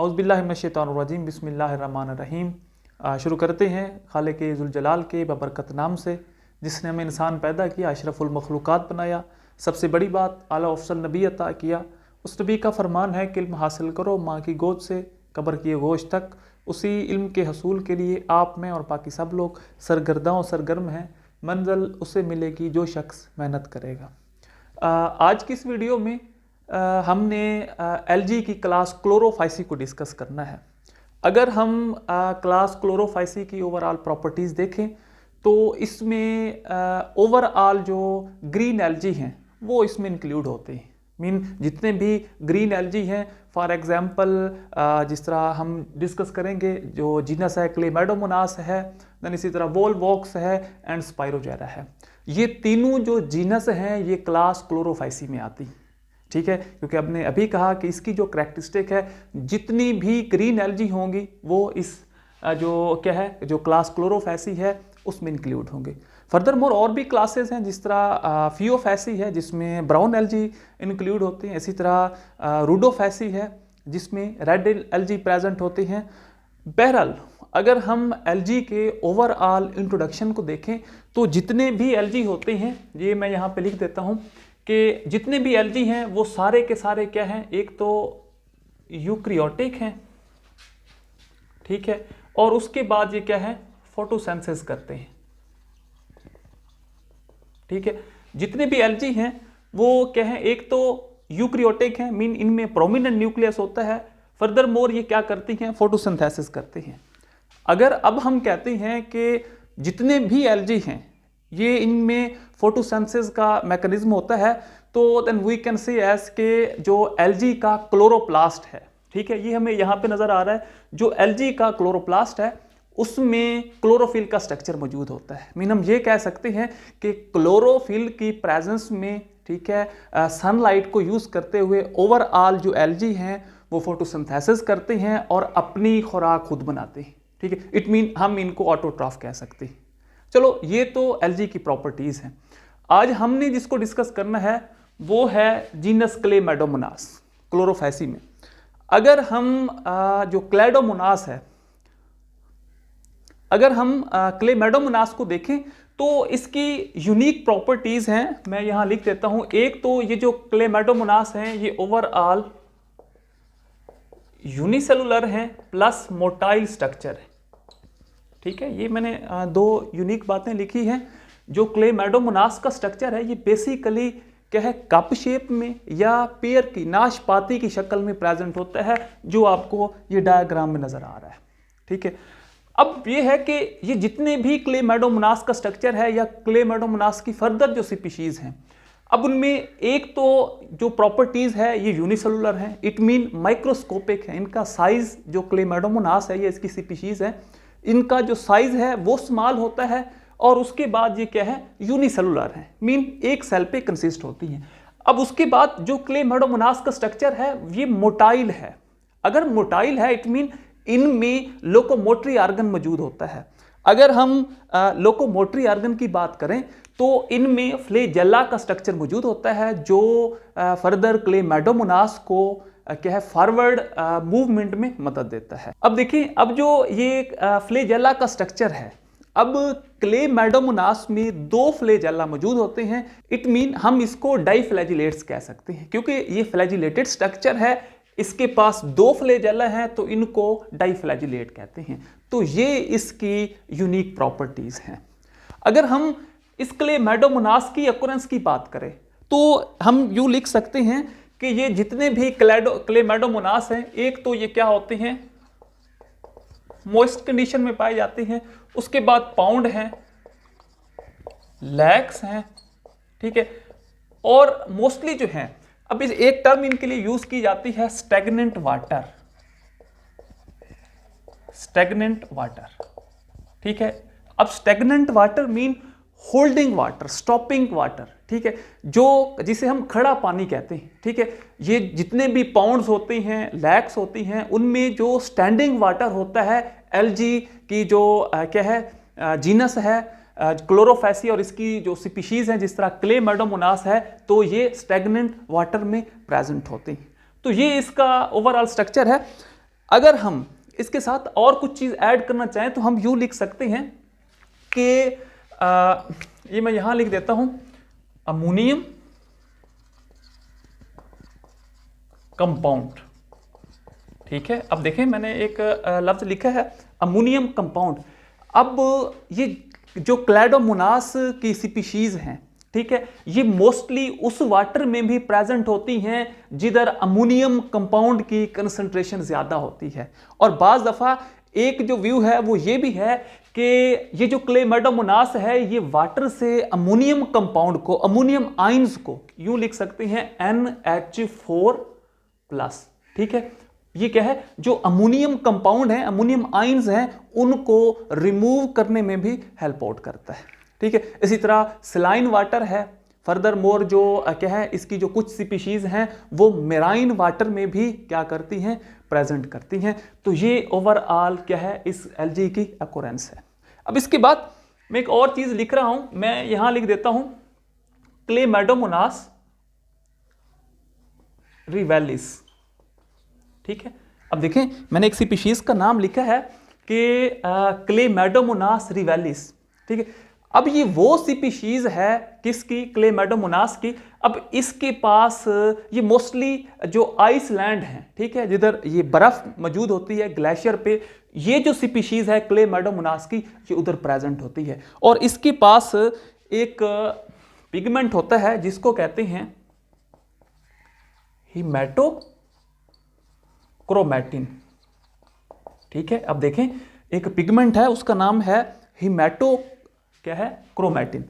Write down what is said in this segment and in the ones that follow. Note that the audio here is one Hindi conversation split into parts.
औज़ुबिल्लाहि मिनश्शैतानिर्रजीम बिस्मिल्लाहिर्रहमानिर्रहीम। शुरू करते हैं खालिक़े ज़ुल जलाल के बबरकत नाम से, जिसने हमें इंसान पैदा किया, अशरफुल मखलूक़ात बनाया, सबसे बड़ी बात आला अफ़ज़ल नबी अता किया। उस नबी का फरमान है कि इल्म हासिल करो माँ की गोद से कब्र की गोश्त तक। उसी इल्म के हसूल के लिए आप में और बाकी सब लोग सरगर्दा और सरगर्म हैं। मंजिल उसे मिलेगी जो शख्स मेहनत करेगा। आज की इस वीडियो में हमने एलजी की क्लास क्लोरोफाइसी को डिस्कस करना है। अगर हम क्लास क्लोरोफाइसी की ओवरऑल प्रॉपर्टीज़ देखें तो इसमें ओवरऑल जो ग्रीन एलजी हैं वो इसमें इंक्लूड होते हैं। जितने भी ग्रीन एलजी हैं, फॉर एग्जांपल जिस तरह हम डिस्कस करेंगे जो जीनस है क्लेमेडोमोनास है, देन इसी तरह वोलवॉक्स है एंड स्पाइरोजेरा है। ये तीनों जो जीनस हैं ये क्लास क्लोरोफाइसी में आती हैं, ठीक है। क्योंकि हमने अभी कहा कि इसकी जो करैक्टरिस्टिक है, जितनी भी ग्रीन एलजी होंगी वो इस जो क्या है जो क्लास क्लोरोफाइसी है उसमें इंक्लूड होंगे। फर्दर मोर और भी क्लासेस हैं, जिस तरह फियोफैसी है जिसमें ब्राउन एलजी इंक्लूड होते हैं, इसी तरह रूडोफैसी है जिसमें रेड एलजी प्रेजेंट होते हैं। बहरहाल अगर हम एलजी के ओवरऑल इंट्रोडक्शन को देखें तो जितने भी एलजी होते हैं, ये मैं यहाँ पे लिख देता हूँ कि जितने भी एलजी हैं वो सारे के सारे क्या हैं, एक तो यूकैरियोटिक हैं, ठीक है, और उसके बाद ये क्या है फोटोसिंथेसिस करते हैं, ठीक है। जितने भी एलजी हैं वो क्या है, एक तो यूकैरियोटिक हैं, इनमें प्रोमिनेंट न्यूक्लियस होता है। फर्दर मोर ये क्या करती हैं, फोटोसिंथेसिस करते हैं। अगर अब हम कहते हैं कि जितने भी एलजी हैं ये इनमें फोटोसिंथेसिस का मैकेनिज्म होता है, तो then we can say as के जो एलजी का क्लोरोप्लास्ट है, ठीक है, ये हमें यहाँ पे नजर आ रहा है। जो एलजी का क्लोरोप्लास्ट है उसमें क्लोरोफिल का स्ट्रक्चर मौजूद होता है। हम ये कह सकते हैं कि क्लोरोफिल की प्रेजेंस में, ठीक है, सनलाइट को यूज करते हुए ओवरऑल जो एलजी हैं वो फोटोसिंथेसिस करते हैं और अपनी खुराक खुद बनाते हैं, ठीक है। इट मीन हम इनको ऑटोट्रॉफ कह सकते हैं। चलो, ये तो एलजी की प्रॉपर्टीज हैं। आज हमने जिसको डिस्कस करना है वो है जीनस क्लेमेडोमोनास क्लोरोफाइसी में। अगर हम जो क्लेडोमोनास है, अगर हम क्लेमेडोमोनास को देखें तो इसकी यूनिक प्रॉपर्टीज हैं, मैं यहां लिख देता हूं। एक तो ये जो क्लेमेडोमोनास हैं ये ओवरऑल यूनिसेलुलर हैं प्लस मोटाइल स्ट्रक्चर है, ठीक है। ये मैंने दो यूनिक बातें लिखी हैं। जो क्लेमेडोमोनास का स्ट्रक्चर है ये बेसिकली क्या है, कप शेप में या पेयर की नाशपाती की शक्ल में प्रेजेंट होता है, जो आपको ये डायग्राम में नजर आ रहा है, ठीक है। अब ये है कि ये जितने भी क्लेमेडोमोनास का स्ट्रक्चर है या क्लेमेडोमोनास की फर्दर जो स्पीशीज हैं, अब उनमें एक तो जो प्रॉपर्टीज है ये यूनिसेलुलर है, इट मीन माइक्रोस्कोपिक है। इनका साइज जो क्लेमेडोमोनास है ये इसकी स्पीशीज है, इनका जो साइज है वो स्मॉल होता है और उसके बाद ये क्या है यूनिसेलुलर है, एक सेल पे कंसिस्ट होती है। अब उसके बाद जो क्लेमेडोमोनास का स्ट्रक्चर है ये मोटाइल है। अगर मोटाइल है इट मीन इनमें लोकोमोटरी ऑर्गन मौजूद होता है। अगर हम लोकोमोटरी ऑर्गन की बात करें तो इनमें फ्लैजेला का स्ट्रक्चर मौजूद होता है, जो फर्दर क्लेमेडोमोनास को क्या है फॉरवर्ड मूवमेंट में मदद देता है। अब देखिए, अब जो ये फ्लैजेला का स्ट्रक्चर है, अब क्लेमेडोमोनास में दो फ्लैजेला मौजूद होते हैं। इट मीन हम इसको डाइफ्लैजिलेट्स कह सकते हैं, क्योंकि ये फ्लैजिलेटेड स्ट्रक्चर है, इसके पास दो फ्लैजेला हैं तो इनको डाइफ्लैजिलेट कहते हैं। तो ये इसकी यूनिक प्रॉपर्टीज हैं। अगर हम इस क्लेमेडोमोनास की अकुरेंस की बात करें तो हम यूं लिख सकते हैं कि ये जितने भी क्लेमेडोमोनास हैं, एक तो ये क्या होते हैं मॉइस्ट कंडीशन में पाए जाते हैं, उसके बाद पाउंड हैं, लैक्स हैं, ठीक है, और मोस्टली जो हैं, अब इस एक टर्म इनके लिए यूज की जाती है स्टैग्नेंट वाटर, स्टैग्नेंट वाटर, ठीक है। अब stagnant water mean holding water, stopping water, ठीक है, जो जिसे हम खड़ा पानी कहते हैं, ठीक है। ये जितने भी पाउंड्स होते हैं, लैक्स होती हैं, उनमें जो स्टैंडिंग वाटर होता है, एलजी की जो क्या है जीनस है क्लोरोफैसी और इसकी जो स्पीशीज हैं जिस तरह क्लेमेडोमोनास है, तो ये स्टैग्नेंट वाटर में प्रेजेंट होते हैं। तो ये इसका ओवरऑल स्ट्रक्चर है। अगर हम इसके साथ और कुछ चीज ऐड करना चाहें तो हम यूं लिख सकते हैं कि ये मैं यहां लिख देता हूं, अमोनियम कंपाउंड। ठीक है, अब देखें मैंने एक लफ्ज लिखा है अमोनियम कंपाउंड। अब ये जो क्लैडोमोनास की स्पीशीज हैं, ठीक है, ये मोस्टली उस वाटर में भी प्रेजेंट होती हैं जिधर अमोनियम कंपाउंड की कंसंट्रेशन ज्यादा होती है। और बाज दफा एक जो व्यू है वो ये भी है कि ये जो क्लेमेडोमोनास है ये वाटर से अमोनियम कंपाउंड को, अमोनियम आयंस को यूं लिख सकते हैं NH4+। ठीक है, ये क्या है, जो अमोनियम कंपाउंड है, अमोनियम आयंस हैं, उनको रिमूव करने में भी हेल्प आउट करता है। ठीक है, इसी तरह सलाइन वाटर है, फर्दर मोर जो क्या है, इसकी जो कुछ स्पीशीज हैं वो मेराइन वाटर में भी क्या करती हैं, प्रेजेंट करती हैं। तो ये ओवरऑल क्या है, इस एलजी की अकोरेंस है। अब इसके बाद मैं एक और चीज लिख रहा हूं, मैं यहां लिख देता हूं क्लेमेडोमोनास रिवेलिस। ठीक है, अब देखें मैंने एक स्पीशीज का नाम लिखा है कि क्लेमेडोमोनास रिवेलिस। ठीक है, अब ये वो स्पीशीज है किसकी, क्लेमेडोमोनास की। अब इसके पास ये मोस्टली जो आइसलैंड है, ठीक है, जिधर ये बर्फ मौजूद होती है ग्लेशियर पे, ये जो स्पीशीज है क्लेमेडोमोनास की, ये उधर प्रेजेंट होती है। और इसके पास एक पिगमेंट होता है जिसको कहते हैं हिमेटोक्रोमैटिन। ठीक है, अब देखें एक पिगमेंट है, उसका नाम है हिमेटो क्या है, क्रोमैटिन।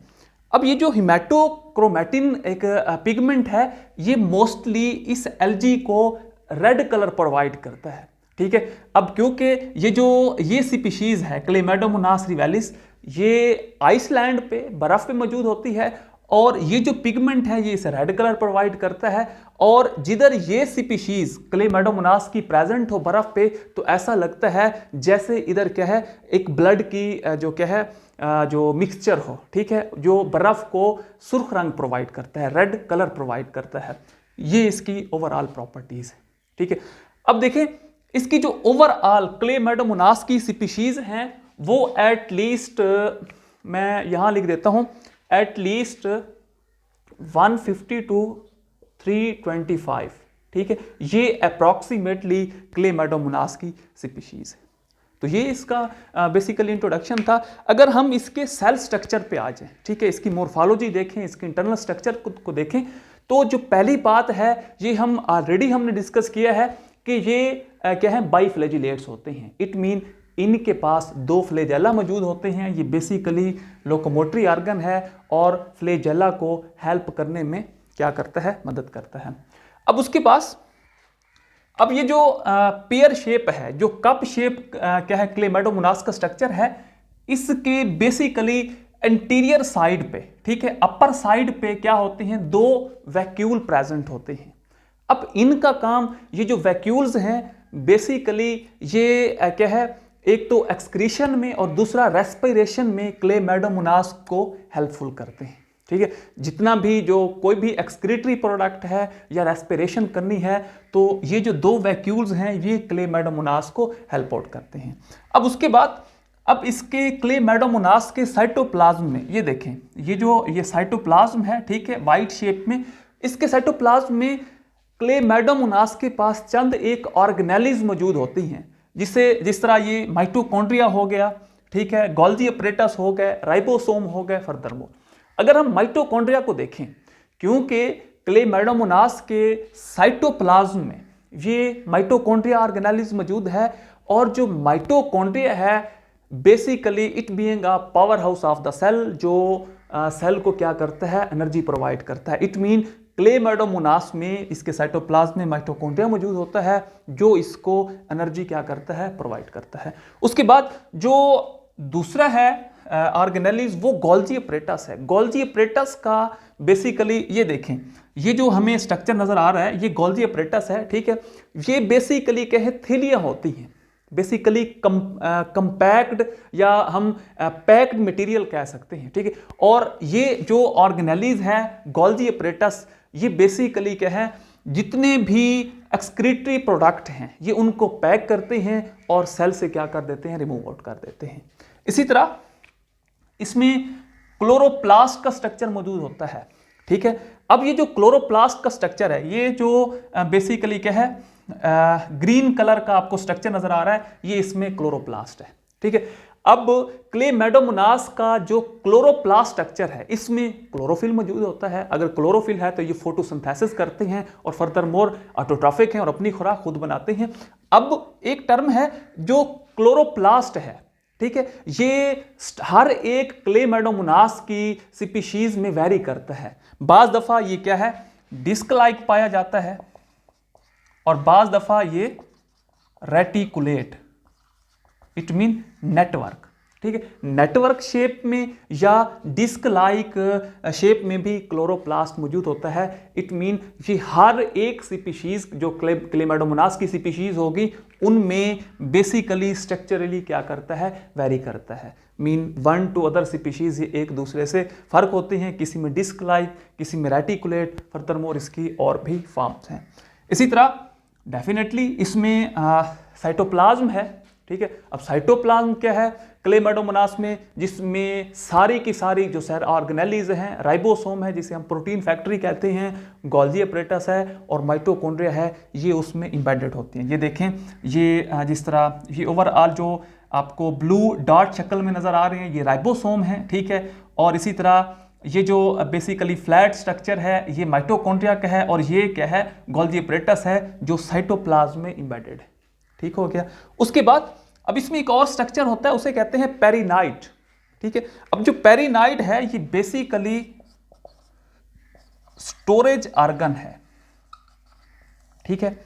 अब ये जो हिमेटोक्रोमैटिन एक पिगमेंट है, ये मोस्टली इस एलजी को रेड कलर प्रोवाइड करता है। ठीक है, अब क्योंकि ये स्पीशीज है क्लेमेडोमोनास रिवेलिस, ये आइसलैंड पे बर्फ पे मौजूद होती है, और ये जो पिगमेंट है ये इसे रेड कलर प्रोवाइड करता है। और जिधर ये स्पीशीज क्लेमेडोमोनास की प्रेजेंट हो बर्फ पे, तो ऐसा लगता है जैसे इधर क्या है, एक ब्लड की जो क्या है, जो मिक्सचर हो। ठीक है, जो बर्फ को सुर्ख रंग प्रोवाइड करता है, रेड कलर प्रोवाइड करता है। ये इसकी ओवरऑल प्रॉपर्टीज है। ठीक है, अब देखें इसकी जो ओवरऑल क्लेमेडोमोनास की स्पीशीज हैं वो एटलीस्ट, मैं यहां लिख देता हूं, एटलीस्ट 150 to 325। ठीक है, ये अप्रॉक्सीमेटली क्लेमेडोमोनास की स्पीशीज है। तो ये इसका बेसिकली इंट्रोडक्शन था। अगर हम इसके सेल स्ट्रक्चर पे आ जाएं, ठीक है, इसकी मोर्फोलॉजी देखें, इसके इंटरनल स्ट्रक्चर को देखें, तो जो पहली बात है ये हम ऑलरेडी हमने डिस्कस किया है कि ये क्या है, बाइफ्लैजिलेट्स होते हैं। इट मीन इनके पास दो फ्लैजेला मौजूद होते हैं। ये बेसिकली लोकोमोटरी ऑर्गन है और फ्लैजेला को हेल्प करने में क्या करता है, मदद करता है। अब उसके पास अब ये जो पेयर शेप है, जो कप शेप क्या है, क्लेमेडोमोनास का स्ट्रक्चर है, इसके बेसिकली इंटीरियर साइड पे, ठीक है, अपर साइड पे क्या होते हैं, दो वैक्यूल प्रेजेंट होते हैं। अब इनका काम, ये जो वैक्यूल्स हैं बेसिकली ये क्या है, एक तो एक्सक्रीशन में और दूसरा रेस्पिरेशन में क्लेमेडोमोनास को हेल्पफुल करते हैं। ठीक है, जितना भी जो कोई भी एक्सक्रीटरी प्रोडक्ट है या रेस्पिरेशन करनी है, तो ये जो दो वैक्यूल्स हैं ये क्लेमेडोमोनास को हेल्प आउट करते हैं। अब उसके बाद अब इसके क्लेमेडोमोनास के साइटोप्लाज्म में ये देखें, ये साइटोप्लाज्म है, ठीक है, वाइट शेप में। इसके साइटोप्लाज्म में क्लेमेडोमोनास के पास चंद एक ऑर्गेनेलिज मौजूद होती हैं, जिस तरह ये माइटोकॉन्ड्रिया हो गया, ठीक है, गोल्जी अपरेटस हो गए, राइबोसोम हो गए। फर्दरमोर अगर हम माइटोकॉन्ड्रिया को देखें, क्योंकि क्लेमेडोमोनास के साइटोप्लाज्म में ये माइटोकॉन्ड्रिया ऑर्गेनेलिज मौजूद है, और जो माइटोकॉन्ड्रिया है basically it being a powerhouse of the cell, जो सेल को क्या करता है, एनर्जी प्रोवाइड करता है। इट मीन क्लेमेडोमोनास में इसके साइटोप्लाज्म में माइटोकॉन्ड्रिया मौजूद होता है जो इसको एनर्जी क्या करता है, प्रोवाइड करता है। उसके बाद जो दूसरा है ऑर्गेनेलिज, वो गोल्जी अपरेटस है। गोल्जी अपरेटस का बेसिकली ये देखें, ये जो हमें स्ट्रक्चर नजर आ रहा है ये गोल्जी अपरेटस है। ठीक है, ये बेसिकली क्या है, थैलियां होती हैं, बेसिकली कंपैक्ड या हम पैक्ड मटेरियल कह सकते हैं। ठीक है, और ये जो ऑर्गेनेलिज है गोल्जी अपरेटस, ये बेसिकली क्या है, जितने भी एक्सक्रीटरी प्रोडक्ट हैं ये उनको पैक करते हैं और सेल से क्या कर देते हैं, रिमूव आउट कर देते हैं। इसी तरह इसमें क्लोरोप्लास्ट का स्ट्रक्चर मौजूद होता है, ठीक है। अब ये जो क्लोरोप्लास्ट का स्ट्रक्चर है, ये जो बेसिकली क्या है, ग्रीन कलर का आपको स्ट्रक्चर नजर आ रहा है, ये इसमें क्लोरोप्लास्ट है, ठीक है। अब क्लेमेडोमोनास का जो क्लोरोप्लास्ट स्ट्रक्चर है, इसमें क्लोरोफिल मौजूद होता है। अगर क्लोरोफिल है तो ये फोटोसिंथेसिस करते हैं और फर्दर मोर ऑटोट्रॉफिक हैं और अपनी खुराक खुद बनाते हैं। अब एक टर्म है जो क्लोरोप्लास्ट है, ठीक है, ये हर एक क्लेमेडोमोनास की स्पीशीज में वेरी करता है। बाज दफा ये क्या है, डिस्क लाइक पाया जाता है और बाज दफा ये रेटिकुलेट, इट मीन नेटवर्क, ठीक है। नेटवर्क शेप में या डिस्क लाइक शेप में भी क्लोरोप्लास्ट मौजूद होता है। इट मीन ये हर एक स्पीशीज जो क्लेमेडोमोनास की स्पीशीज होगी उनमें बेसिकली स्ट्रक्चरली क्या करता है, वेरी करता है। Mean one two other species ये एक दूसरे से फर्क होते हैं, किसी में डिस्क लाइक, किसी में रेटिकुलेट, फर्दर मोर इसकी और भी फॉर्म्स हैं। इसी तरह डेफिनेटली इसमें साइटोप्लाज्म है, ठीक है। अब साइटोप्लाज्म क्या है क्लेमेडोमोनास में, जिसमें सारी की सारी जो सेल ऑर्गेनेलीज हैं, राइबोसोम है जिसे हम प्रोटीन फैक्ट्री कहते हैं, गोल्जी अपरेटस है और माइटोकॉन्ड्रिया है, ये उसमें इंबेडेड होती हैं। ये देखें, ये जिस तरह ये ओवरऑल जो आपको ब्लू डॉट शक्ल में नजर आ रहे हैं, ये राइबोसोम है, ठीक है। और इसी तरह ये जो बेसिकली फ्लैट स्ट्रक्चर है ये माइटोकॉन्ड्रिया का है और ये क्या है, गोल्जी अपरेटस है जो साइटोप्लाज्म में इंबेडेड है, ठीक हो गया। उसके बाद अब इसमें एक और स्ट्रक्चर होता है, उसे कहते हैं पेरिनाइट, ठीक है। अब जो पेरिनाइट है ये बेसिकली स्टोरेज ऑर्गन है, ठीक है।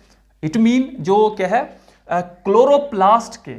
इट मीन जो क्या है क्लोरोप्लास्ट के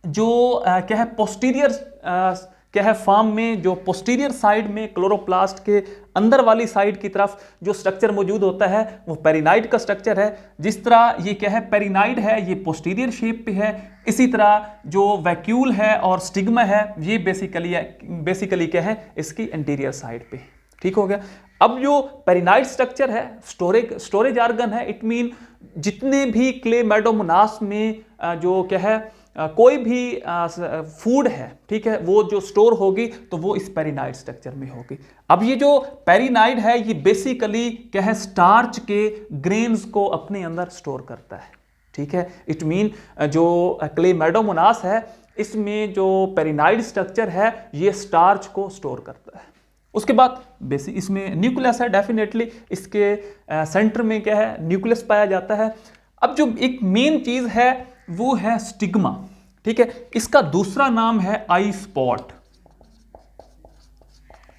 जो क्या है पोस्टीरियर क्या है फॉर्म में, जो पोस्टीरियर साइड में क्लोरोप्लास्ट के अंदर वाली साइड की तरफ जो स्ट्रक्चर मौजूद होता है वो पेरिनाइड का स्ट्रक्चर है। जिस तरह ये क्या है पेरिनाइड है, ये पोस्टीरियर शेप पे है। इसी तरह जो वैक्यूल है और स्टिग्मा है ये बेसिकली क्या है इसकी एंटीरियर साइड पे, ठीक हो गया। अब जो पेरिनाइड स्ट्रक्चर है स्टोरेज ऑर्गन है। इट मीन जितने भी क्लेमेडोमोनास में जो क्या है कोई भी फूड है, ठीक है, वो जो स्टोर होगी तो वो इस पेरिनाइड स्ट्रक्चर में होगी। अब ये जो पेरिनाइड है ये बेसिकली क्या है स्टार्च के ग्रेन्स को अपने अंदर स्टोर करता है, ठीक है। इट मीन जो क्लेमेडोमोनास है इसमें जो पेरिनाइड स्ट्रक्चर है ये स्टार्च को स्टोर करता है। उसके बाद बेसिक इसमें न्यूक्लियस है, डेफिनेटली इसके सेंटर में क्या है न्यूक्लियस पाया जाता है। अब जो एक मेन चीज है वो है स्टिग्मा, ठीक है। इसका दूसरा नाम है आई स्पॉट,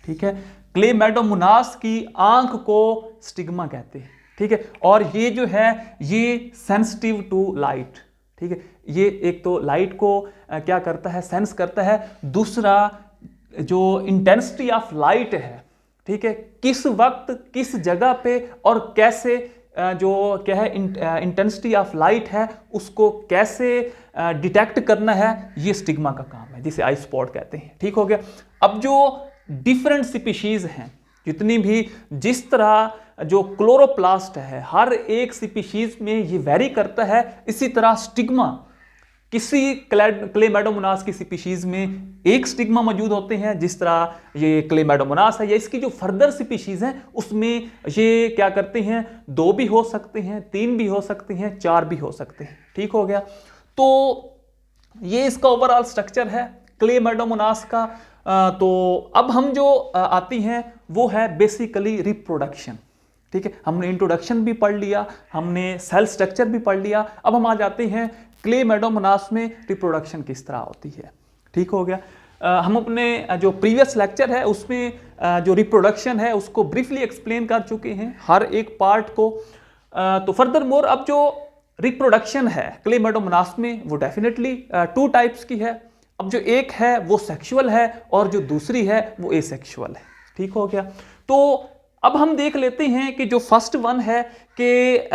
ठीक है। क्लेमेडोमोनास की आंख को स्टिग्मा कहते हैं, ठीक है। और ये जो है ये सेंसिटिव टू लाइट, ठीक है। ये एक तो लाइट को क्या करता है, सेंस करता है। दूसरा जो इंटेंसिटी ऑफ लाइट है, ठीक है, किस वक्त किस जगह पे और कैसे जो क्या है इंटेंसिटी ऑफ लाइट है उसको कैसे डिटेक्ट करना है, ये स्टिग्मा का काम है जिसे आई स्पॉट कहते हैं, ठीक हो गया। अब जो डिफरेंट स्पीशीज हैं जितनी भी, जिस तरह जो क्लोरोप्लास्ट है हर एक स्पीशीज में ये वेरी करता है, इसी तरह स्टिग्मा किसी क्लेमेडोमोनास की स्पीशीज में एक स्टिग्मा मौजूद होते हैं। जिस तरह ये क्लेमेडोमोनास है या इसकी जो फर्दर स्पीशीज हैं उसमें ये क्या करते हैं, 2 भी हो सकते हैं, 3 भी हो सकते हैं, 4 भी हो सकते हैं, ठीक हो गया। तो ये इसका ओवरऑल स्ट्रक्चर है क्लेमेडोमोनास का। तो अब हम जो आती हैं वो है बेसिकली रिप्रोडक्शन, ठीक है। हमने इंट्रोडक्शन भी पढ़ लिया, हमने सेल स्ट्रक्चर भी पढ़ लिया। अब हम आ जाते हैं क्लेमेडोमोनास में रिप्रोडक्शन किस तरह होती है, ठीक हो गया। हम अपने जो प्रीवियस लेक्चर है उसमें जो रिप्रोडक्शन है उसको ब्रीफली एक्सप्लेन कर चुके हैं हर एक पार्ट को। तो फर्दर मोर अब जो रिप्रोडक्शन है क्लेमेडोमोनास में वो डेफिनेटली 2 टाइप्स की है। अब जो एक है वो सेक्सुअल है और जो दूसरी है वो एसेक्सुअल है, ठीक हो गया। तो अब हम देख लेते हैं कि जो फर्स्ट वन है कि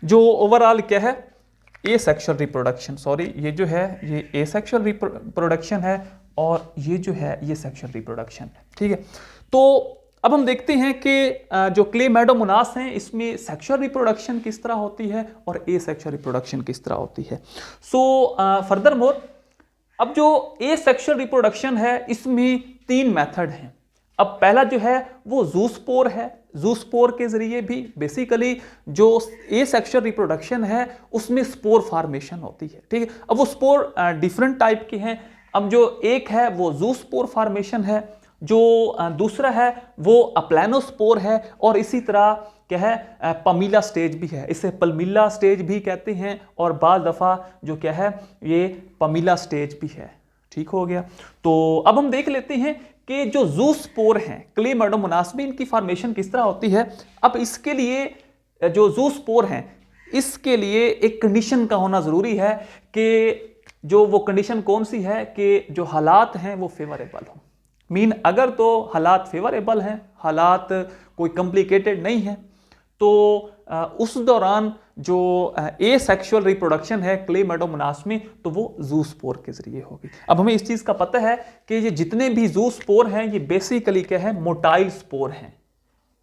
जो ओवरऑल क्या है एसेक्सुअल रिप्रोडक्शन, सॉरी ये जो है ये एसेक्सुअल रिप्रोडक्शन है और ये जो है ये सेक्सुअल रिप्रोडक्शन है, ठीक है। तो अब हम देखते हैं कि जो क्लेमाइडोमोनास हैं इसमें सेक्सुअल रिप्रोडक्शन किस तरह होती है और एसेक्सुअल रिप्रोडक्शन किस तरह होती है। फर्दर मोर अब जो एसेक्सुअल रिप्रोडक्शन है इसमें 3 मेथड हैं। अब पहला जो है वो जूस्पोर है। जूस्पोर के जरिए भी बेसिकली जो एसेक्सुअल रिप्रोडक्शन है उसमें स्पोर फॉर्मेशन होती है, ठीक है। अब वो स्पोर डिफरेंट टाइप के हैं। अब जो एक है वो जूस्पोर फॉर्मेशन है, जो दूसरा है वो अप्लानोस्पोर है, और इसी तरह क्या है पमीला स्टेज भी है। इसे पल्मिला स्टेज भी कहते हैं और बाज़ दफ़ा जो क्या है ये पमीला स्टेज भी है, ठीक हो गया। तो अब हम देख लेते हैं कि जो जूस्पोर हैं क्लेमाइडोमोनास में इनकी फॉर्मेशन किस तरह होती है। अब इसके लिए जो जूस्पोर हैं इसके लिए एक कंडीशन का होना ज़रूरी है कि जो वो कंडीशन कौन सी है कि जो हालात हैं वो फेवरेबल हो। मीन अगर तो हालात फेवरेबल हैं, हालात कोई कॉम्प्लिकेटेड नहीं है, तो उस दौरान जो एसेक्सुअल रिप्रोडक्शन है क्लेमाइडोमोनास में तो वो जूस्पोर के जरिए होगी। अब हमें इस चीज का पता है कि ये जितने भी जूस्पोर हैं ये बेसिकली क्या है मोटाइल स्पोर हैं।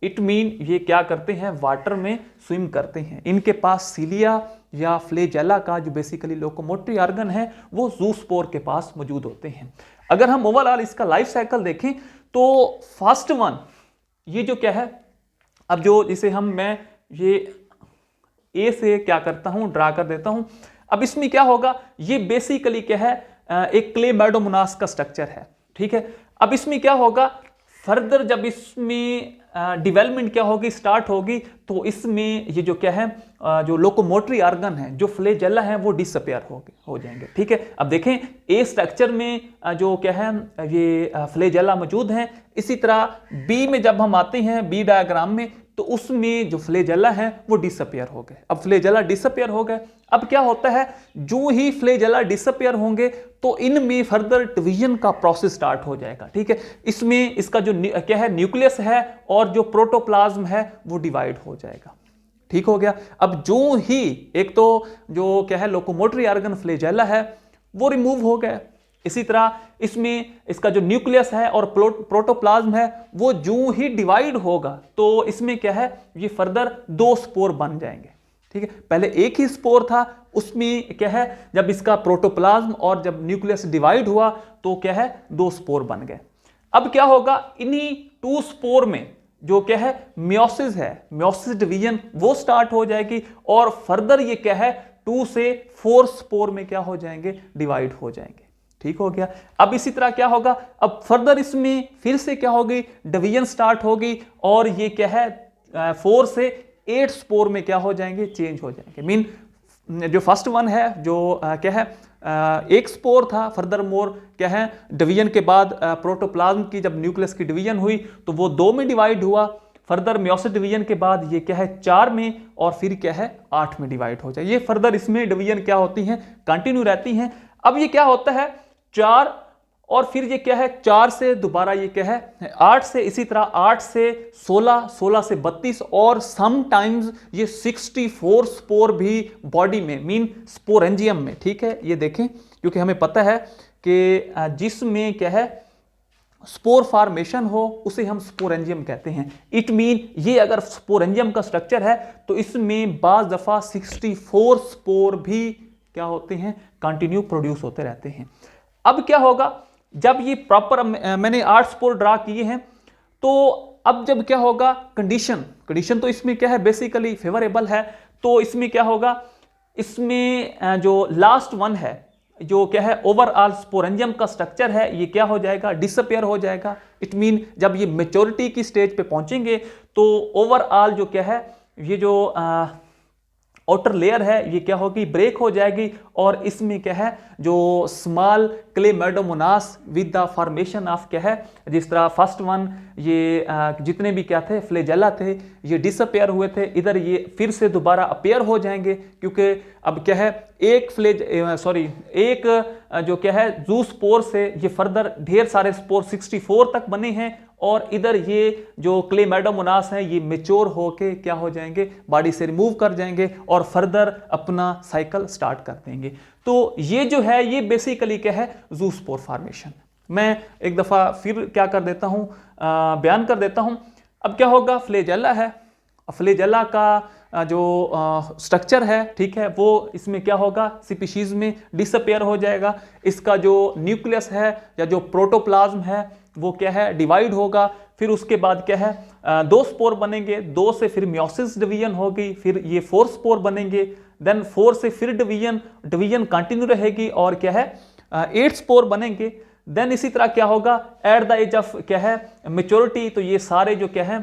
इट मीन ये क्या करते हैं वाटर में स्विम करते हैं। इनके पास सीलिया या फ्लेजेला का जो बेसिकली लोकोमोटरी ऑर्गन है वो जूस्पोर के पास मौजूद होते हैं। अगर हम ओवरऑल इसका लाइफ साइकिल देखें तो फर्स्ट वन ये जो क्या है, अब जो जिसे मैं ये ए से क्या करता हूं ड्रा कर देता हूं। अब इसमें क्या होगा, ये बेसिकली क्या है एक क्लेमाइडोमोनास का स्ट्रक्चर है, ठीक है। अब इसमें क्या होगा फर्दर जब इसमें डेवलपमेंट क्या होगी स्टार्ट होगी तो इसमें ये जो क्या है जो लोकोमोटरी ऑर्गन है जो फ्लेजेला है वो डिसअपियर हो जाएंगे, ठीक है। अब देखें ए स्ट्रक्चर में जो क्या है ये फ्लेजेला मौजूद हैं। इसी तरह बी में जब हम आते हैं बी डायग्राम में तो उसमें जो फ्लेजेला है वो डिसअपियर हो गए। अब फ्लेजेला डिसअपियर हो गए, अब क्या होता है जो ही फ्लेजेला डिसअपियर होंगे तो इनमें फर्दर डिवीजन का प्रोसेस स्टार्ट हो जाएगा, ठीक है। इसमें इसका जो क्या है न्यूक्लियस है और जो प्रोटोप्लाज्म है वो डिवाइड हो जाएगा, ठीक हो गया। अब जो ही एक तो जो क्या है लोकोमोटरी ऑर्गन फ्लेजेला है वो रिमूव हो गया। इसी तरह इसमें इसका जो न्यूक्लियस है और प्रोटोप्लाज्म है वो जो ही डिवाइड होगा तो इसमें क्या है ये फर्दर 2 स्पोर बन जाएंगे, ठीक है। पहले एक ही स्पोर था, उसमें क्या है जब इसका प्रोटोप्लाज्म और जब न्यूक्लियस डिवाइड हुआ तो क्या है 2 स्पोर बन गए। अब क्या होगा इन्हीं 2 स्पोर में जो क्या है मियोसिस है, मियोसिस डिवीजन वो स्टार्ट हो जाएगी और फर्दर ये क्या है 2 से 4 स्पोर में क्या हो जाएंगे डिवाइड हो जाएंगे, ठीक हो गया। अब इसी तरह क्या होगा अब फर्दर इसमें फिर से क्या होगी डिवीजन स्टार्ट होगी और ये क्या है 4 से 8 स्पोर में क्या हो जाएंगे चेंज हो जाएंगे। मीन जो फर्स्ट वन है जो क्या है एक स्पोर था, फर्दर मोर क्या है डिवीजन के बाद प्रोटोप्लाज्म की जब न्यूक्लियस की डिवीजन हुई तो वो 2 में डिवाइड हुआ। फर्दर मियोसिस डिवीजन के बाद ये क्या है 4 में और फिर क्या है 8 में डिवाइड हो जाए। ये फर्दर इसमें डिवीजन क्या होती हैं कंटिन्यू रहती हैं। अब ये क्या होता है 4 और फिर ये क्या है 4 से दोबारा ये क्या है 8 से, इसी तरह 8 से 16, 16 से 32 और समटाइम्स ये 64 स्पोर भी बॉडी में मीन स्पोरेंजियम में, ठीक है। ये देखें क्योंकि हमें पता है कि जिसमें क्या है स्पोर फॉर्मेशन हो उसे हम स्पोरेंजियम कहते हैं। इट मीन ये अगर स्पोरेंजियम का स्ट्रक्चर है तो इसमें बाज दफा 64 स्पोर भी क्या होते हैं कंटिन्यू प्रोड्यूस होते रहते हैं। अब क्या होगा जब ये प्रॉपर मैंने 8 स्पोर ड्रा किए हैं तो अब जब क्या होगा कंडीशन तो इसमें क्या है बेसिकली फेवरेबल है। तो इसमें क्या होगा इसमें जो लास्ट वन है जो क्या है ओवरऑल स्पोरेंजियम का स्ट्रक्चर है ये क्या हो जाएगा डिसअपियर हो जाएगा। इट मीन जब ये मेच्योरिटी की स्टेज पे पहुंचेंगे तो ओवरऑल जो क्या है ये जो आउटर लेयर है ये क्या होगी ब्रेक हो जाएगी और इसमें क्या है जो small Chlamydomonas with the formation of क्या है जिस तरह फर्स्ट वन ये जितने भी क्या थे फ्लेजेला थे ये डिसअपियर हुए थे, इधर ये फिर से दोबारा अपेयर हो जाएंगे क्योंकि अब क्या है एक जो क्या है जू स्पोर से ये फर्दर ढेर सारे स्पोर 64 तक बने हैं और इधर ये जो क्लेमाइडोमोनास है ये मेच्योर होके क्या हो जाएंगे बॉडी से रिमूव कर जाएंगे और फर्दर अपना साइकिल स्टार्ट कर देंगे। तो ये जो है ये बेसिकली क्या है जू स्पोर फॉर्मेशन। मैं एक दफ़ा फिर क्या कर देता हूँ बयान कर देता हूँ अब क्या होगा, फ्लैजेला है, फ्लैजेला का जो स्ट्रक्चर है, ठीक है, वो इसमें क्या होगा, स्पीशीज में डिसअपेयर हो जाएगा। इसका जो न्यूक्लियस है या जो प्रोटोप्लाज्म है वो क्या है, डिवाइड होगा। फिर उसके बाद क्या है, 2 स्पोर बनेंगे, 2 से फिर मियोसिस डिवीजन होगी, फिर ये 4 स्पोर बनेंगे, देन 4 से फिर डिवीजन कंटिन्यू रहेगी और क्या है 8 स्पोर बनेंगे। देन इसी तरह क्या होगा, एट द एज ऑफ क्या है मेच्योरिटी, तो ये सारे जो क्या है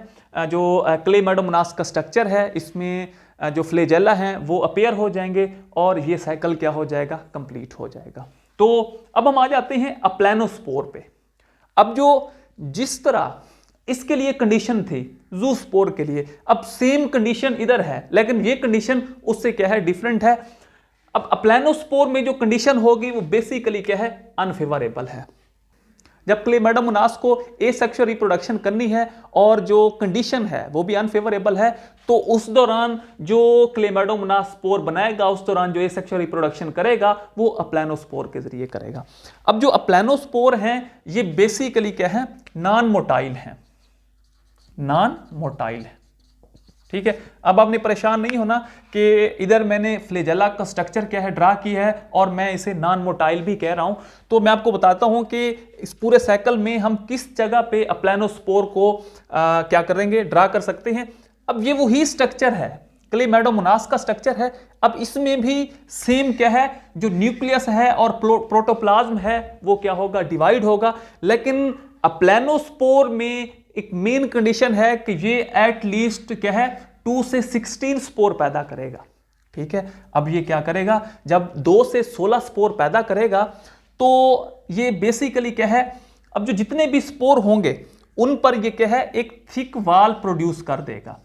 जो क्लेमाइडोमोनास का स्ट्रक्चर है इसमें जो फ्लैजेला हैं वो अपीयर हो जाएंगे और ये साइकिल क्या हो जाएगा, कंप्लीट हो जाएगा। तो अब हम आ जाते हैं अप्लैनोस्पोर पे। अब जो जिस तरह इसके लिए कंडीशन थी ज़ूस्पोर के लिए, अब सेम कंडीशन इधर है, लेकिन ये कंडीशन उससे क्या है, डिफरेंट है। अब अप्लैनोस्पोर में जो कंडीशन होगी वो बेसिकली क्या है, अनफेवरेबल है। जब क्लेमाइडोमोनास को एसेक्सुअल रिप्रोडक्शन करनी है और जो कंडीशन है वो भी अनफेवरेबल है, तो उस दौरान जो क्लेमाइडोमोनास स्पोर बनाएगा, उस दौरान जो एसेक्सुअल रिप्रोडक्शन करेगा वो अप्लैनोस्पोर के जरिए करेगा। अब जो अप्लैनोस्पोर हैं ये बेसिकली क्या है, नॉन मोटाइल हैं, नॉन मोटाइल है, ठीक है। अब आपने परेशान नहीं होना कि इधर मैंने फ्लैजेला का स्ट्रक्चर क्या है ड्रा किया है और मैं इसे नॉन मोटाइल भी कह रहा हूं। तो मैं आपको बताता हूं कि इस पूरे साइकिल में हम किस जगह पे अप्लैनोस्पोर को क्या करेंगे, ड्रा कर सकते हैं। अब ये वही स्ट्रक्चर है, क्लेमाइडोमोनास का स्ट्रक्चर है। अब इसमें भी सेम क्या है, जो न्यूक्लियस है और प्रोटोप्लाज्म है वो क्या होगा, डिवाइड होगा। लेकिन अप्लैनोस्पोर में एक मेन कंडीशन है कि ये एट लीस्ट क्या है 2 से 16 स्पोर पैदा करेगा, ठीक है। अब ये क्या करेगा, जब 2 से 16 स्पोर पैदा करेगा तो ये बेसिकली क्या है, अब जो जितने भी स्पोर होंगे उन पर ये क्या है, एक थिक वाल प्रोड्यूस कर देगा,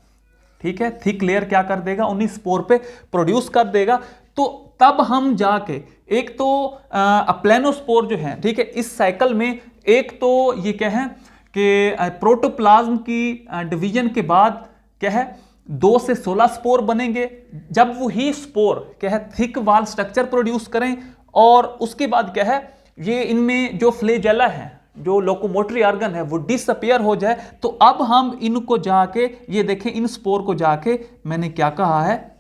ठीक है। थिक लेयर क्या कर देगा, उन्हीं स्पोर पे प्रोड्यूस कर देगा। तो तब हम जाके एक तो अप्लैनोस्पोर जो है, ठीक है, इस साइकिल में एक तो ये क्या है कि प्रोटोप्लाज्म की डिवीजन के बाद क्या है 2 से 16 स्पोर बनेंगे। जब वही स्पोर क्या है थिक वाल स्ट्रक्चर प्रोड्यूस करें और उसके बाद क्या है ये इनमें जो फ्लैजेला है, जो लोकोमोटरी ऑर्गन है वो डिसअपियर हो जाए, तो अब हम इनको जाके ये देखें, इन स्पोर को जाके मैंने क्या कहा है,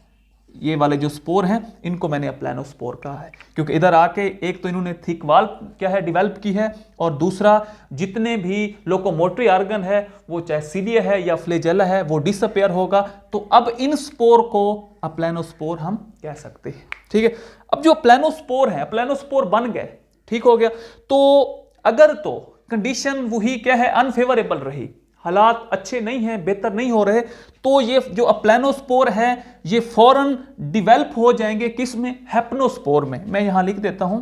ये वाले जो स्पोर हैं इनको मैंने अप्लैनोस्पोर कहा है, क्योंकि इधर आके एक तो इन्होंने थिक वाल क्या है डेवलप की है और दूसरा जितने भी लोकोमोटरी ऑर्गन है वो चाहे सीलिया है या फ्लैजेला है वो डिसअपियर होगा। तो अब इन स्पोर को अप्लैनोस्पोर हम कह सकते हैं, ठीक है। अब जो अप्लैनोस्पोर है, अप्लैनोस्पोर बन गए, ठीक हो गया। तो अगर तो कंडीशन वही क्या है, अनफेवरेबल रही, हालात अच्छे नहीं हैं, बेहतर नहीं हो रहे, तो ये जो अप्लैनोस्पोर है ये फौरन डिवेल्प हो जाएंगे किस में, हैप्नोस्पोर में। मैं यहां लिख देता हूं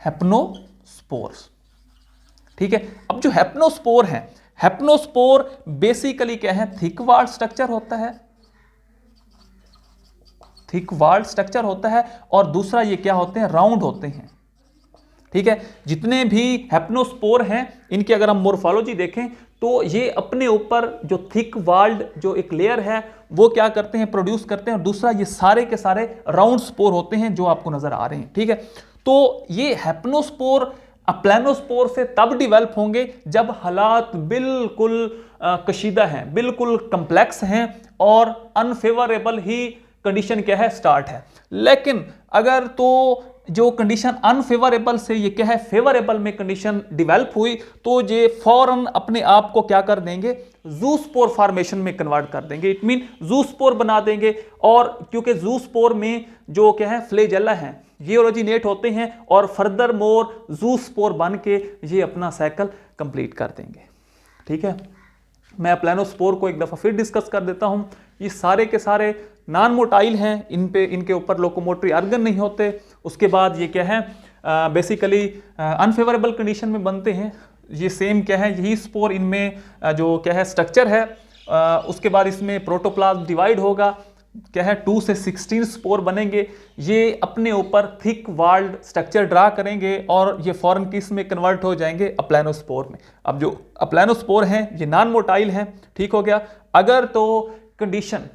हैप्नोस्पोर्स, ठीक है। अब जो हैप्नोस्पोर है, हैप्नोस्पोर बेसिकली क्या है, थिक वाल्ड स्ट्रक्चर होता है, थिक वाल्ड स्ट्रक्चर होता है और दूसरा ये क्या होते हैं, राउंड होते हैं, ठीक है। जितने भी हैप्नोस्पोर हैं इनकी अगर हम मोर्फोलॉजी देखें तो ये अपने ऊपर जो थिक वाल्ड जो एक लेयर है वो क्या करते हैं, प्रोड्यूस करते हैं, और दूसरा ये सारे के सारे राउंड स्पोर होते हैं जो आपको नजर आ रहे हैं, ठीक है। तो ये हैप्नोस्पोर अप्लैनोस्पोर से तब डिवेल्प होंगे जब हालात बिल्कुल कशीदा हैं, बिल्कुल कंप्लेक्स हैं और अनफेवरेबल ही कंडीशन क्या है, स्टार्ट है। लेकिन अगर तो जो कंडीशन अनफेवरेबल से ये क्या है फेवरेबल में कंडीशन डिवेल्प हुई तो ये फौरन अपने आप को क्या कर देंगे, ज़ूस्पोर फॉर्मेशन में कन्वर्ट कर देंगे, इट मीन ज़ूस्पोर बना देंगे। और क्योंकि ज़ूस्पोर में जो क्या है फ्लैजेला है ये ओरिजिनेट होते हैं और फर्दर मोर ज़ूस्पोर बन के ये अपना साइकिल कंप्लीट कर देंगे, ठीक है। मैं अप्लैनोस्पोर को एक दफ़ा फिर डिस्कस कर देता हूं। ये सारे के सारे नॉन मोटाइल हैं, इनके ऊपर लोकोमोटरी ऑर्गन नहीं होते। उसके बाद ये क्या है, बेसिकली अनफेवरेबल कंडीशन में बनते हैं। ये सेम क्या है, यही स्पोर इनमें जो क्या है स्ट्रक्चर है। उसके बाद इसमें प्रोटोप्लाज्म डिवाइड होगा, क्या है 2 से 16 स्पोर बनेंगे। ये अपने ऊपर थिक वाल्ड स्ट्रक्चर ड्रा करेंगे और ये फॉरन किस में कन्वर्ट हो जाएंगे, अप्लैनोस्पोर में। अब जो अप्लैनोस्पोर हैं ये नॉन मोटाइल हैं, ठीक हो गया। अगर तो कंडीशन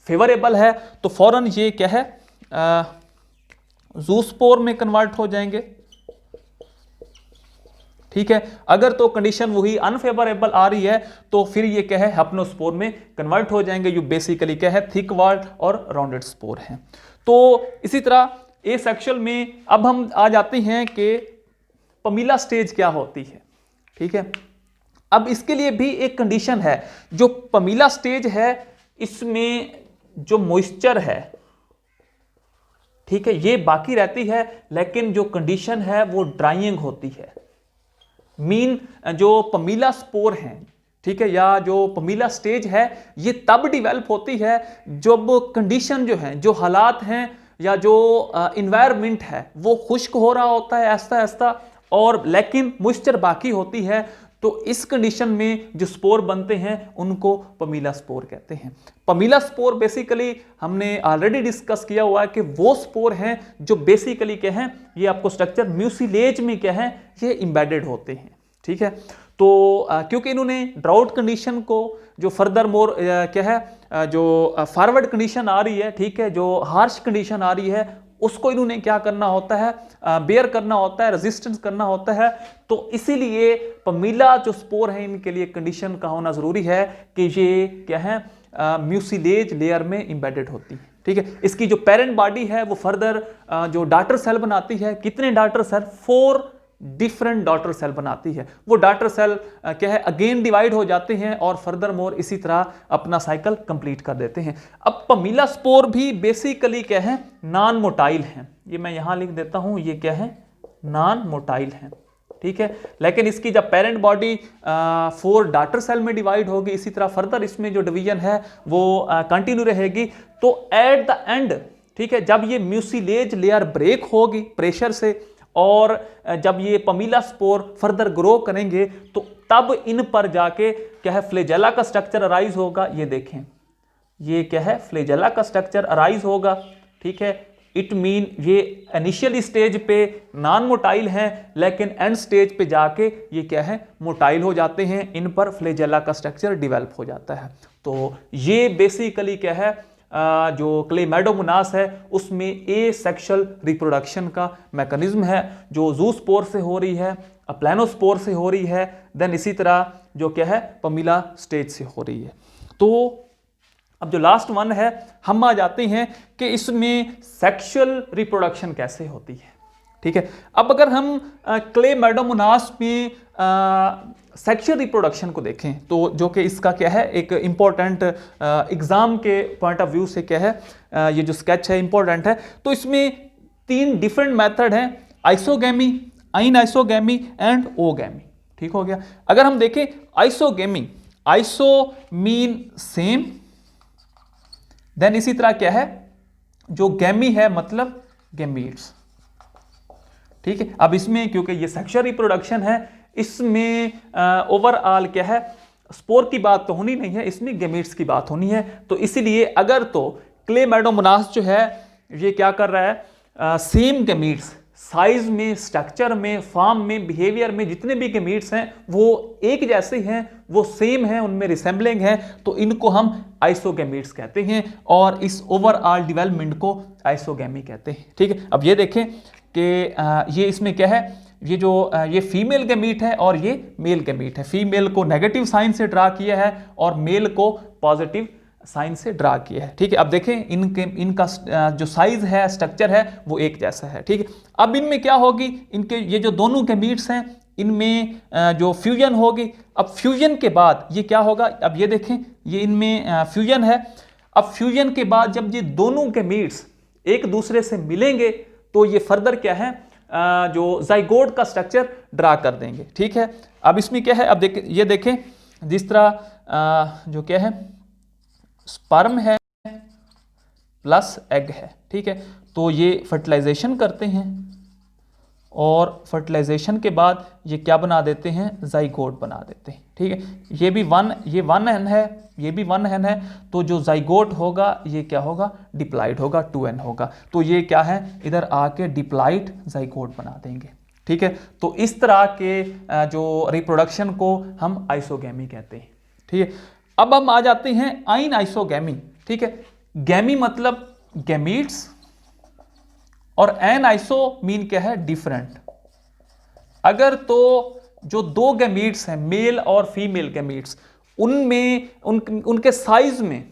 फेवरेबल है तो फौरन ये क्या है ज़ूस्पोर में कन्वर्ट हो जाएंगे, ठीक है। अगर तो कंडीशन वही अनफेवरेबल आ रही है तो फिर ये क्या है, हेप्नोस्पोर में कन्वर्ट हो जाएंगे, जो बेसिकली क्या है, थिक वॉल्ड और राउंडेड स्पोर हैं। तो इसी तरह ए सेक्शुअल में अब हम आ जाते हैं कि पमीला स्टेज क्या होती है, ठीक है। अब इसके लिए भी एक कंडीशन है, जो पमीला स्टेज है इसमें जो मॉइस्चर है, ठीक है, ये बाकी रहती है, लेकिन जो कंडीशन है वो ड्राइंग होती है। मीन जो पमीला स्पोर हैं, ठीक है, या जो पमीला स्टेज है, ये तब डिवेल्प होती है जब कंडीशन जो है, जो हालात हैं या जो इन्वायरमेंट है वो खुश्क हो रहा होता है ऐसा ऐसा, और लेकिन मॉइस्चर बाकी होती है। तो इस कंडीशन में जो स्पोर बनते हैं उनको पमीला स्पोर कहते हैं। पमीला स्पोर बेसिकली हमने ऑलरेडी डिस्कस किया हुआ है कि वो स्पोर हैं जो बेसिकली क्या हैं, ये आपको स्ट्रक्चर म्यूसिलेज में क्या है, ये इंबेडेड होते हैं, ठीक है। तो क्योंकि इन्होंने ड्राउट कंडीशन को जो फर्दर मोर क्या है, जो फॉरवर्ड कंडीशन आ रही है, ठीक है, जो हार्श कंडीशन आ रही है, उसको इन्होंने क्या करना होता है, बेयर करना होता है, रेजिस्टेंस करना होता है। तो इसीलिए पमीला जो स्पोर है इनके लिए कंडीशन का होना जरूरी है कि ये क्या है, म्यूसिलेज लेयर में इंबेडेड होती है, ठीक है। इसकी जो पेरेंट बॉडी है वो फर्दर जो डॉटर सेल बनाती है, कितने daughter cell, 4 different daughter cell बनाती है। वो डॉटर सेल क्या है, अगेन डिवाइड हो जाते हैं और फर्दर मोर इसी तरह अपना साइकिल कंप्लीट कर देते हैं। अब पमीला स्पोर भी बेसिकली क्या है, नॉन मोटाइल हैं। ये मैं यहां लिख देता हूं, ये क्या है, नॉन मोटाइल हैं, ठीक है। लेकिन इसकी जब पेरेंट बॉडी 4 डॉटर सेल में डिवाइड होगी, इसी तरह फर्दर इसमें जो डिवीजन है वो कंटिन्यू रहेगी। तो एट द एंड, ठीक है, जब ये म्यूसिलेज लेयर ब्रेक होगी प्रेशर से और जब ये पमीला स्पोर फर्दर ग्रो करेंगे, तो तब इन पर जाके क्या है, फ्लेजेला का स्ट्रक्चर अराइज होगा। ये देखें, ये क्या है, फ्लेजेला का स्ट्रक्चर अराइज होगा, ठीक है। इट मीन ये इनिशियल स्टेज पे नॉन मोटाइल हैं, लेकिन एंड स्टेज पे जाके ये क्या है, मोटाइल हो जाते हैं। इन पर फ्लेजेला का स्ट्रक्चर डिवेल्प हो जाता है। तो ये बेसिकली क्या है, जो क्लेमेडोमोनास है उसमें ए सेक्शुअल रिप्रोडक्शन का मैकेनिज्म है, जो जूस्पोर से हो रही है, प्लेनोस्पोर से हो रही है, देन इसी तरह जो क्या है, पमीला स्टेज से हो रही है। तो अब जो लास्ट वन है, हम आ जाते हैं कि इसमें सेक्सुअल रिप्रोडक्शन कैसे होती है, ठीक है। अब अगर हम क्लेमेडोमोनास में सेक्सुअल रिप्रोडक्शन को देखें, तो जो कि इसका क्या है, एक इंपॉर्टेंट एग्जाम के पॉइंट ऑफ व्यू से क्या है, ये जो स्केच है इंपॉर्टेंट है। तो इसमें 3 डिफरेंट मेथड हैं, आइसोगैमी, अनआइसोगैमी एंड ओगैमी, ठीक हो गया। अगर हम देखें isogamy, iso mean same, then इसी तरह क्या है, जो गैमी है मतलब गैमीट्स, ठीक है। अब इसमें क्योंकि ये सेक्सुअल रिप्रोडक्शन है, इसमें ओवरऑल क्या है, स्पोर की बात तो होनी नहीं है, इसमें गैमीट्स की बात होनी है। तो इसीलिए अगर तो क्लेमेडोमोनास जो है ये क्या कर रहा है, सेम गैमीट्स साइज में, स्ट्रक्चर में, फॉर्म में, बिहेवियर में, जितने भी गैमीट्स हैं वो एक जैसे हैं, वो सेम हैं, उनमें रिसेंबलिंग है, तो इनको हम आइसोगैमीट्स कहते हैं और इस ओवरऑल डेवलपमेंट को आइसोगैमी कहते हैं, ठीक है। अब ये देखें कि ये इसमें क्या है, ये जो ये फीमेल गैमीट है और ये मेल गैमीट है। फीमेल को नेगेटिव साइन से ड्रा किया है और मेल को पॉजिटिव साइन से ड्रा किया है, ठीक है। अब देखें इनका जो साइज है, स्ट्रक्चर है, वो एक जैसा है, ठीक है। अब इनमें क्या होगी, इनके ये जो दोनों गैमीट्स हैं इनमें जो फ्यूजन होगी। अब फ्यूजन के बाद ये क्या होगा, अब ये देखें, ये इनमें फ्यूजन है। अब फ्यूजन के बाद जब ये दोनों गैमीट्स एक दूसरे से मिलेंगे तो ये फर्दर क्या है, जो जाइगोट का स्ट्रक्चर ड्रा कर देंगे, ठीक है। अब इसमें क्या है, अब ये देखें, जिस तरह जो क्या है, स्पर्म है प्लस एग है, ठीक है। तो ये फर्टिलाइजेशन करते हैं और फर्टिलाइजेशन के बाद ये क्या बना देते हैं, जाइगोट बना देते हैं, ठीक है। ये 1 एन है, ये भी 1 एन है, तो जो जाइगोट होगा ये क्या होगा, डिप्लाइड होगा, 2 एन होगा। तो ये क्या है, इधर आके डिप्लाइड जाइगोट बना देंगे, ठीक है। तो इस तरह के जो रिप्रोडक्शन को हम आइसोगैमी कहते हैं, ठीक है। अब हम आ जाते हैं अनआइसोगैमी, ठीक है। गैमी मतलब गैमीट्स और एनाइसो मीन क्या है, डिफरेंट। अगर तो जो दो गैमीट्स हैं, मेल और फीमेल गैमीट्स, उनमें उनके साइज में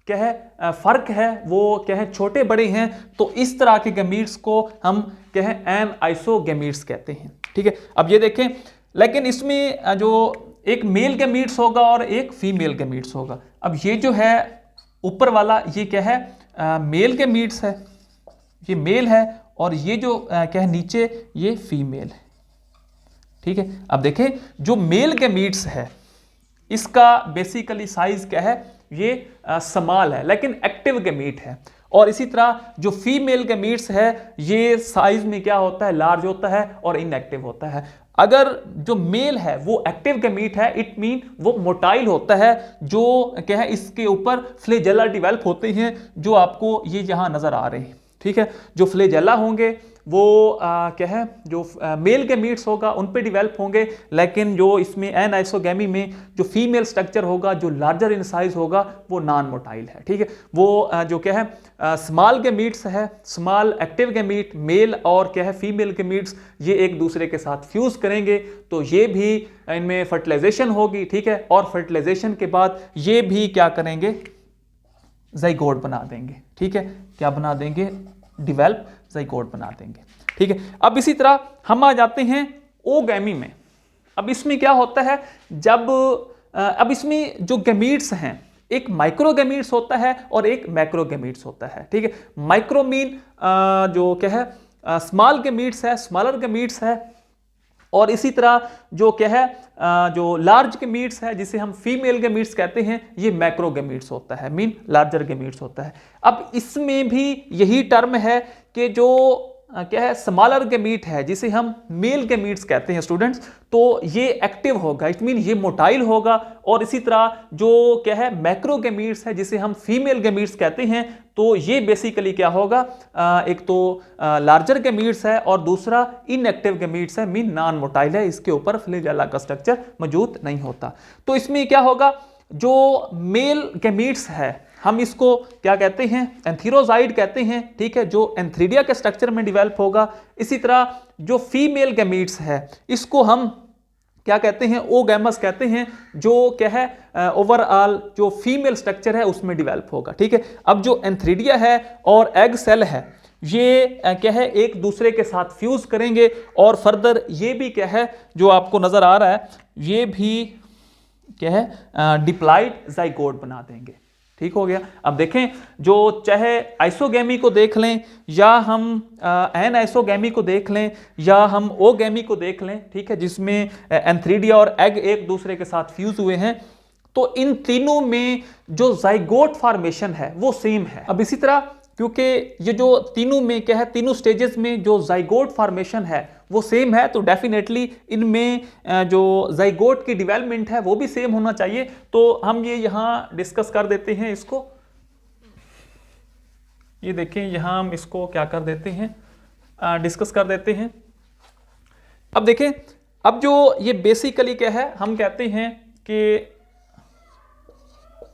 क्या है फर्क है, वो क्या है छोटे बड़े हैं, तो इस तरह के गैमीट्स को हम क्या है एनआइसोगैमीट्स कहते हैं। ठीक है, अब ये देखें, लेकिन इसमें जो एक मेल गैमीट्स होगा और एक फीमेल गैमीट्स होगा। अब ये जो है ऊपर वाला ये क्या है मेल गैमीट्स है, ये मेल है, और ये जो क्या है नीचे ये फीमेल है। ठीक है, अब देखें जो मेल गैमीट्स है इसका बेसिकली साइज क्या है, ये स्मॉल है लेकिन एक्टिव गैमीट है, और इसी तरह जो फीमेल गैमीट्स है ये साइज में क्या होता है, लार्ज होता है और इनएक्टिव होता है। अगर जो मेल है वो एक्टिव गैमीट है, इट मीन वो मोटाइल होता है, जो क्या है इसके ऊपर फ्लैजेला डेवलप होते हैं, जो आपको ये यहां नजर आ रहे हैं। ठीक है, जो फ्लैजेला होंगे वो क्या है जो मेल गैमीट्स होगा उन पे डेवलप होंगे, लेकिन जो इसमें एनआइसोगैमी में जो फीमेल स्ट्रक्चर होगा, जो लार्जर इन साइज होगा, वो नॉन मोटाइल है। ठीक है, वो जो क्या है स्मॉल गैमीट्स है, स्मॉल एक्टिव गैमीट मेल और क्या है फीमेल गैमीट्स, ये एक दूसरे के साथ फ्यूज करेंगे तो ये भी इनमें फर्टिलाइजेशन होगी। ठीक है, और फर्टिलाइजेशन के बाद ये भी क्या करेंगे, ज़ाइगोट बना देंगे। ठीक है, क्या बना देंगे, डेवलप ज़ाइगोट बना देंगे। ठीक है, अब इसी तरह हम आ जाते हैं ओगैमी में। अब इसमें क्या होता है, जब अब इसमें जो गैमीट्स हैं, एक माइक्रोगैमीट्स होता है और एक मैक्रोगैमीट्स होता है। ठीक है, माइक्रो मीन जो क्या है स्मॉल गैमीट्स है, स्मॉलर गैमीट्स है, और इसी तरह जो क्या है जो लार्ज गैमीट्स है जिसे हम फीमेल गैमीट्स कहते हैं, ये मैक्रो गैमीट्स होता है, मीन लार्जर गैमीट्स होता है। अब इसमें भी यही टर्म है कि जो क्या है स्मॉलर गैमीट है जिसे हम मेल गैमीट्स कहते हैं स्टूडेंट्स, तो ये एक्टिव होगा, इट मीन ये मोटाइल होगा, और इसी तरह जो क्या है मैक्रो गैमीट्स है जिसे हम फीमेल गैमीट्स कहते हैं, तो ये बेसिकली क्या होगा एक तो लार्जर गैमीट्स है और दूसरा इनएक्टिव गैमीट्स है, मीन नॉन मोटाइल है, इसके ऊपर फ्लैजेला का स्ट्रक्चर मौजूद नहीं होता। तो इसमें क्या होगा, जो मेल गैमीट्स है हम इसको क्या कहते हैं, एंथीरोजाइड कहते हैं। ठीक है, जो एंथ्रीडिया के स्ट्रक्चर में डेवलप होगा। इसी तरह जो फीमेल गैमीट्स है इसको हम क्या कहते हैं, ओगैमस कहते हैं, जो क्या है ओवरऑल जो फीमेल स्ट्रक्चर है उसमें डेवलप होगा। ठीक है, अब जो एंथ्रीडिया है और एग सेल है ये क्या है एक दूसरे के साथ फ्यूज करेंगे, और फर्दर ये भी क्या है जो आपको नजर आ रहा है, ये भी क्या है डिप्लॉइड ज़ाइगोट बना देंगे। ठीक हो गया। अब देखें, जो चाहे आइसोगैमी को देख लें या हम एनआइसोगैमी को देख लें या हम ओगैमी को देख लें, ठीक है, जिसमें एंथ्रीडिया और एग एक दूसरे के साथ फ्यूज हुए हैं, तो इन तीनों में जो ज़ाइगोट फॉर्मेशन है वो सेम है। अब इसी तरह क्योंकि ये जो तीनों में क्या है, तीनों स्टेजेस में जो ज़ाइगोट फॉर्मेशन है वो सेम है, तो डेफिनेटली इनमें जो ज़ाइगोट की डेवलपमेंट है वो भी सेम होना चाहिए। तो हम ये यहाँ डिस्कस कर देते हैं इसको, ये देखें यहाँ हम इसको क्या कर देते हैं, डिस्कस कर देते हैं। अब देखें, अब जो ये बेसिकली क्या है, हम कहते हैं कि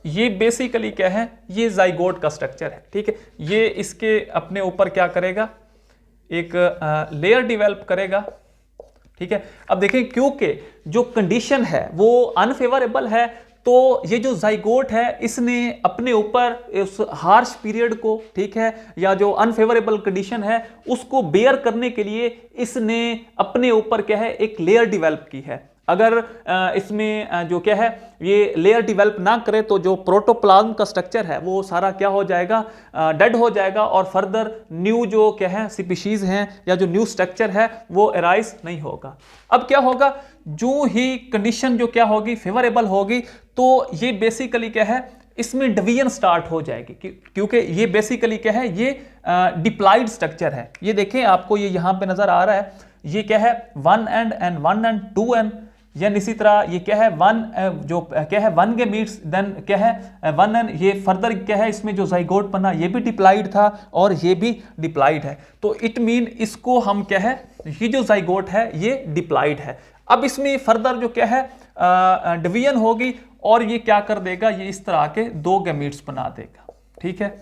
ये बेसिकली क्या है, ये ज़ाइगोट का स्ट्रक्चर है। ठीक है, ये इसके अपने ऊपर क्या करेगा, एक लेयर डेवलप करेगा। ठीक है, अब देखें क्योंकि जो कंडीशन है वो अनफेवरेबल है, तो ये जो ज़ाइगोट है इसने अपने ऊपर उस हार्श पीरियड को, ठीक है, या जो अनफेवरेबल कंडीशन है उसको बेयर करने के लिए इसने अपने ऊपर क्या है एक लेयर डेवलप की है। अगर इसमें जो क्या है ये लेयर डेवलप ना करे तो जो प्रोटोप्लाज्म का स्ट्रक्चर है वो सारा क्या हो जाएगा, डेड हो जाएगा, और फर्दर न्यू जो क्या है स्पीशीज हैं या जो न्यू स्ट्रक्चर है वो अराइज नहीं होगा। अब क्या होगा, जो ही कंडीशन जो क्या होगी फेवरेबल होगी, तो ये बेसिकली क्या है इसमें डिवीजन स्टार्ट हो जाएगी, क्योंकि ये बेसिकली क्या है, ये डिप्लॉइड स्ट्रक्चर है। ये देखें, आपको ये यहाँ पे नजर आ रहा है, ये क्या है 1 एंड 1 एंड 2 एंड, यानी इसी तरह ये क्या है 1 जो क्या है 1 गैमीट्स, देन क्या है 1 एंड, ये फर्दर क्या है इसमें जो ज़ाइगोट बना ये भी डिप्लॉइड था और ये भी डिप्लॉइड है। तो इट मीन इसको हम क्या है, ये जो ज़ाइगोट है ये डिप्लॉइड है। अब इसमें फर्दर जो क्या है डिवीजन होगी और ये क्या कर देगा, ये इस तरह के 2 गैमीट्स बना देगा। ठीक है,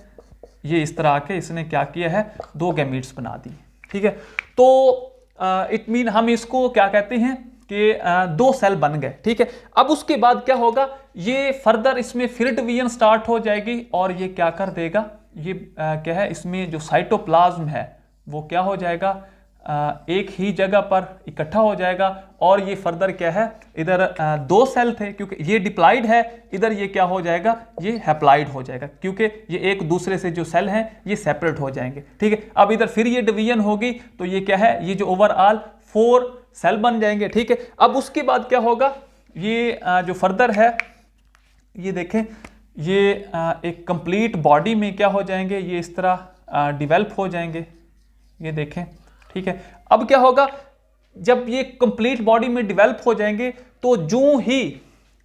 ये इस तरह के इसने क्या किया है 2 गैमीट्स बना दिए। ठीक है, तो इट मीन हम इसको क्या कहते हैं कि 2 सेल बन गए, ठीक है। अब उसके बाद क्या होगा, ये फर्दर इसमें फिर डिवीजन स्टार्ट हो जाएगी और ये क्या कर देगा, ये क्या है, इसमें जो साइटोप्लाज्म है वो क्या हो जाएगा, एक ही जगह पर इकट्ठा हो जाएगा और ये फर्दर क्या है, इधर 2 सेल थे क्योंकि ये डिप्लाइड है, इधर ये क्या हो जाएगा, ये हैप्लाइड हो जाएगा क्योंकि ये एक दूसरे से जो सेल हैं ये सेपरेट हो जाएंगे, ठीक है। अब इधर फिर ये डिवीजन होगी तो ये क्या है, ये जो ओवरऑल 4 सेल बन जाएंगे, ठीक है। अब उसके बाद क्या होगा, ये जो फर्दर है ये देखें, ये एक कंप्लीट बॉडी में क्या हो जाएंगे, ये इस तरह डिवेल्प हो जाएंगे, ये देखें, ठीक है। अब क्या होगा, जब ये कंप्लीट बॉडी में डेवलप हो जाएंगे तो जो ही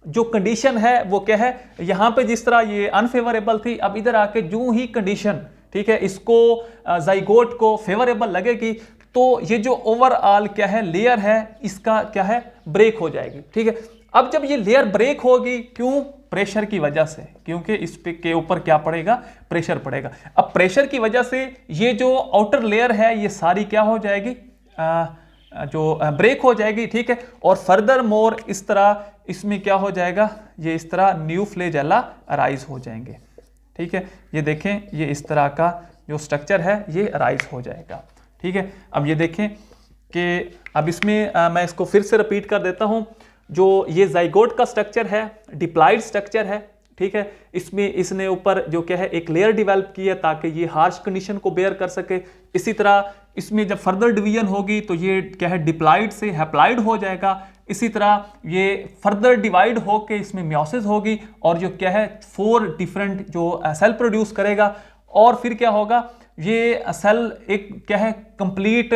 जो कंडीशन है वो क्या है, यहां पे जिस तरह ये अनफेवरेबल थी, अब इधर आके जो ही कंडीशन, ठीक है, इसको जाइगोट को फेवरेबल लगेगी तो ये जो ओवरऑल क्या है लेयर है इसका क्या है, ब्रेक हो जाएगी, ठीक है। अब जब ये लेयर ब्रेक होगी, क्यों, प्रेशर की वजह से, क्योंकि इस पे के ऊपर क्या पड़ेगा, प्रेशर पड़ेगा। अब प्रेशर की वजह से ये जो आउटर लेयर है ये सारी क्या हो जाएगी, जो ब्रेक हो जाएगी, ठीक है। और फर्दर मोर इस तरह इसमें क्या हो जाएगा, ये इस तरह न्यू फ्लैजेला अराइज हो जाएंगे, ठीक है। ये देखें, ये इस तरह का जो स्ट्रक्चर है ये अराइज हो जाएगा, ठीक है। अब ये देखें कि अब इसमें मैं इसको फिर से रिपीट कर देता हूं, जो ये जाइगोट का स्ट्रक्चर है डिप्लाइड स्ट्रक्चर है, ठीक है। इसमें इसने ऊपर जो क्या है एक लेयर डेवलप की है ताकि ये हार्श कंडीशन को बेयर कर सके। इसी तरह इसमें जब फर्दर डिवीजन होगी तो ये क्या है डिप्लाइड से हैप्लाइड हो जाएगा। इसी तरह ये फर्दर डिवाइड होके इसमें मियोसिस होगी और जो क्या है 4 डिफरेंट जो सेल प्रोड्यूस करेगा और फिर क्या होगा, ये सेल एक क्या है कंप्लीट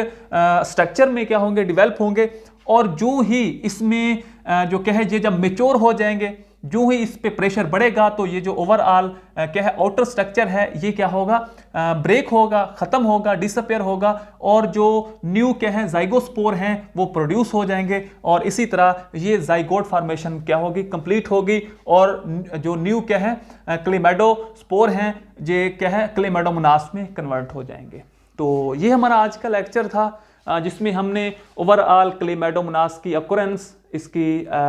स्ट्रक्चर में क्या होंगे, डेवलप होंगे और जो ही इसमें जो क्या है ये जब मेच्योर हो जाएंगे, जो ही इस पे प्रेशर बढ़ेगा तो ये जो ओवरऑल क्या है आउटर स्ट्रक्चर है ये क्या होगा, ब्रेक होगा, खत्म होगा, डिसअपेयर होगा और जो न्यू क्या है जाइगोस्पोर हैं वो प्रोड्यूस हो जाएंगे और इसी तरह ये जाइगोट फॉर्मेशन क्या होगी, कंप्लीट होगी और जो न्यू क्या है क्लेमाइडोस्पोर हैं ये क्या है क्लेमाइडोमोनास में कन्वर्ट हो जाएंगे। तो ये हमारा आज का लेक्चर था जिसमें हमने ओवरऑल क्लेमाइडोमोनास की अकुरेंस, इसकी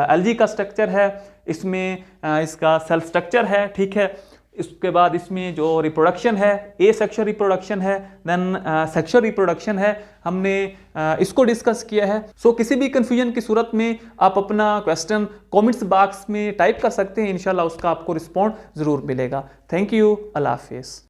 एल्गी का स्ट्रक्चर है, इसमें इसका सेल स्ट्रक्चर है, ठीक है। इसके बाद इसमें जो रिप्रोडक्शन है, ए सेक्सुअल रिप्रोडक्शन है, देन सेक्सुअल रिप्रोडक्शन है, हमने इसको डिस्कस किया है। सो किसी भी कंफ्यूजन की सूरत में आप अपना क्वेश्चन कमेंट्स बॉक्स में टाइप कर सकते हैं, इंशाल्लाह उसका आपको रिस्पॉन्ड ज़रूर मिलेगा। थैंक यू, अल्लाह हाफिज़।